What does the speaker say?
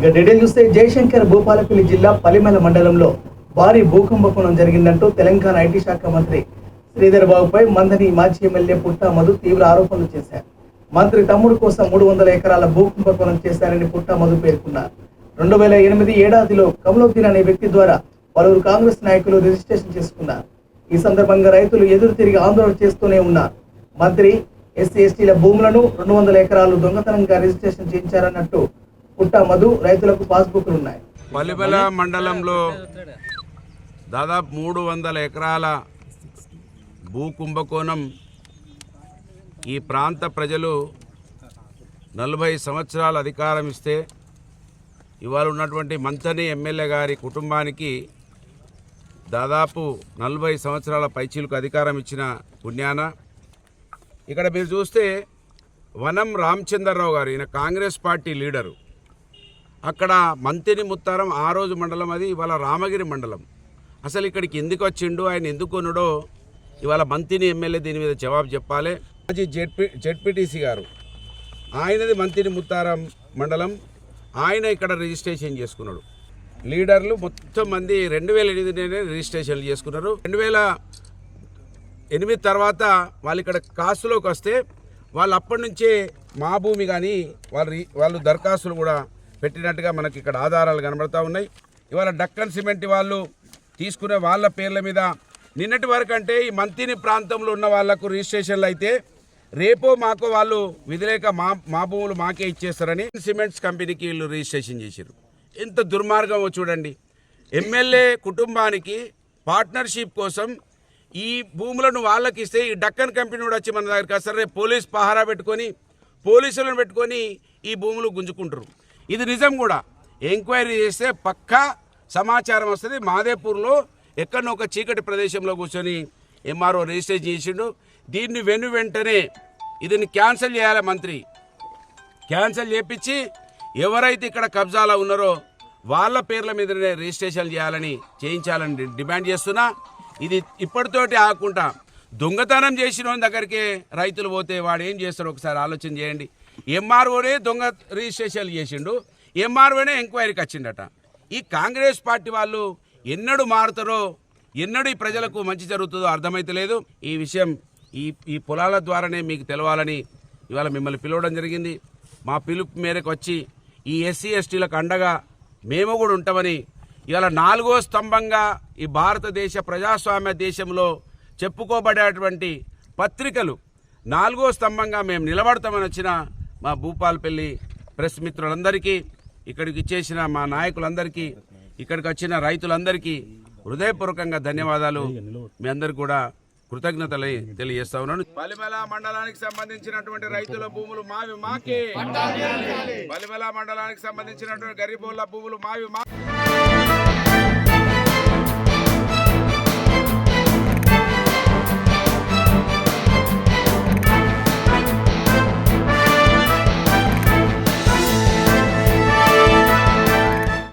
ఇక డీటెయిల్ చూస్తే జయశంకర్ భూపాలపల్లి జిల్లా పలిమెల మండలంలో భారీ భూకంపం జరిగిందంటూ తెలంగాణ ఐటీ శాఖ మంత్రి శ్రీధర్ బాబుపై మందని మాజీ ఎమ్మెల్యే పుట్టా మధు తీవ్ర ఆరోపణలు చేశారు. మంత్రి తమ్ముడు కోసం 300 ఎకరాల భూకుంభకోణం చేశారని పుట్టా మధు పేర్కొన్నారు. 2008 ఏడాదిలో కమలోద్దీన్ అనే వ్యక్తి ద్వారా పలువురు కాంగ్రెస్ నాయకులు రిజిస్ట్రేషన్ చేసుకున్నారు. ఈ సందర్భంగా రైతులు ఎదురు తిరిగి ఆందోళన చేస్తూనే ఉన్నారు. మంత్రి ఎస్సీ ఎస్టీల భూములను 200 ఎకరాలు దొంగతనంగా రిజిస్ట్రేషన్ చేయించారన్నట్టు పుట్టా మధు రైతులకు పాస్బుక్లు ఉన్నాయి. పలిమెల మండలంలో దాదాపు 300 ఎకరాల భూ కుంభకోణం ఈ ప్రాంత ప్రజలు 40 సంవత్సరాల అధికారం ఇస్తే ఇవాళ ఉన్నటువంటి మంతని ఎమ్మెల్యే గారి కుటుంబానికి దాదాపు 40 సంవత్సరాల పైచీలకు అధికారం ఇచ్చిన పుణ్యాన ఇక్కడ మీరు చూస్తే వనం రామచంద్రరావు గారు, ఈయన కాంగ్రెస్ పార్టీ లీడరు. అక్కడ మంతిని ముత్తారం ఆ రోజు మండలం, అది ఇవాళ రామగిరి మండలం. అసలు ఇక్కడికి ఎందుకు వచ్చిండు, ఆయన ఎందుకు కొనుడో ఇవాళ మంతిని ఎమ్మెల్యే దీని మీద జవాబు చెప్పాలి. మాజీ జెడ్పీటీసీ గారు, ఆయనది మంతిని ముత్తారం మండలం, ఆయన ఇక్కడ రిజిస్ట్రేషన్ చేసుకున్నాడు. లీడర్లు మొత్తం మంది 2008 రిజిస్ట్రేషన్లు చేసుకున్నారు. 2008 తర్వాత వాళ్ళు ఇక్కడ కాస్తులోకి వస్తే వాళ్ళు అప్పటి నుంచే మా భూమి కానీ వాళ్ళు దరఖాస్తులు కూడా పెట్టినట్టుగా మనకి ఇక్కడ ఆధారాలు కనబడతా ఉన్నాయి. ఇవాళ డక్కన్ సిమెంట్ వాళ్ళు తీసుకునే వాళ్ళ పేర్ల మీద నిన్నటి వరకు అంటే ఈ మంతిని ప్రాంతంలో ఉన్న వాళ్లకు రిజిస్ట్రేషన్లు అయితే రేపో మాకో వాళ్ళు విధిలేక మా భూములు మాకే ఇచ్చేస్తారని సిమెంట్స్ కంపెనీకి వీళ్ళు రిజిస్ట్రేషన్ చేశారు. ఎంత దుర్మార్గమో చూడండి. ఎమ్మెల్యే కుటుంబానికి పార్ట్నర్షిప్ కోసం ఈ భూములను వాళ్ళకి ఇస్తే ఈ డక్కన్ కంపెనీ కూడా వచ్చి మన దగ్గరికి వస్తారు. రేపు పోలీస్ పహారా పెట్టుకొని పోలీసులను పెట్టుకొని ఈ భూములు గుంజుకుంటారు. ఇది నిజం కూడా. ఎంక్వైరీ చేస్తే పక్కా సమాచారం వస్తుంది. మాదేపూర్లో ఎక్కడో ఒక చీకటి ప్రదేశంలో కూర్చొని ఎంఆర్ఓ రిజిస్ట్రేషన్ చేసిండు. దీన్ని వెంటనే దీన్ని క్యాన్సిల్ చేయాలి. మంత్రి క్యాన్సిల్ చేపించి ఎవరైతే ఇక్కడ కబ్జాలో ఉన్నారో వాళ్ళ పేర్ల మీదనే రిజిస్ట్రేషన్ చేయించాలని డిమాండ్ చేస్తున్నా. ఇది ఇప్పటితోటి ఆకుండా దొంగతనం చేసిన దగ్గరికి రైతులు పోతే వాడు ఏం చేస్తాడో ఒకసారి ఆలోచన చేయండి. ఎంఆర్ఓనే దొంగ రిజిస్ట్రేషన్లు చేసిండు, ఎంఆర్ఓనే ఎంక్వైరీకి వచ్చిండట. ఈ కాంగ్రెస్ పార్టీ వాళ్ళు ఎన్నడూ మారుతారో, ఎన్నడూ ఈ ప్రజలకు మంచి జరుగుతుందో అర్థమైతలేదు. ఈ విషయం ఈ పొలాల ద్వారానే మీకు తెలవాలని ఇవాళ మిమ్మల్ని పిలవడం జరిగింది. మా పిలుపు మేరకు వచ్చి ఈ ఎస్సీ ఎస్టీలకు అండగా మేము కూడా ఉంటామని ఇవాళ 4వ స్తంభంగా ఈ భారతదేశ ప్రజాస్వామ్య దేశంలో చెప్పుకోబడేటువంటి పత్రికలు 4వ స్తంభంగా మేము నిలబడతామని వచ్చిన మా భూపాలపల్లి ప్రెస్ మిత్రులందరికీ, ఇక్కడికి ఇచ్చేసిన మా నాయకులందరికీ, ఇక్కడికి వచ్చిన రైతులందరికీ హృదయపూర్వకంగా ధన్యవాదాలు. మీ అందరికీ కూడా కృతజ్ఞతలు తెలియజేస్తా ఉన్నాను. పలిమెల మండలానికి సంబంధించినటువంటి రైతుల భూములు మాకే, పలిమెల మండలానికి సంబంధించినటువంటి గరీబోళ్ళ భూములు మాకే.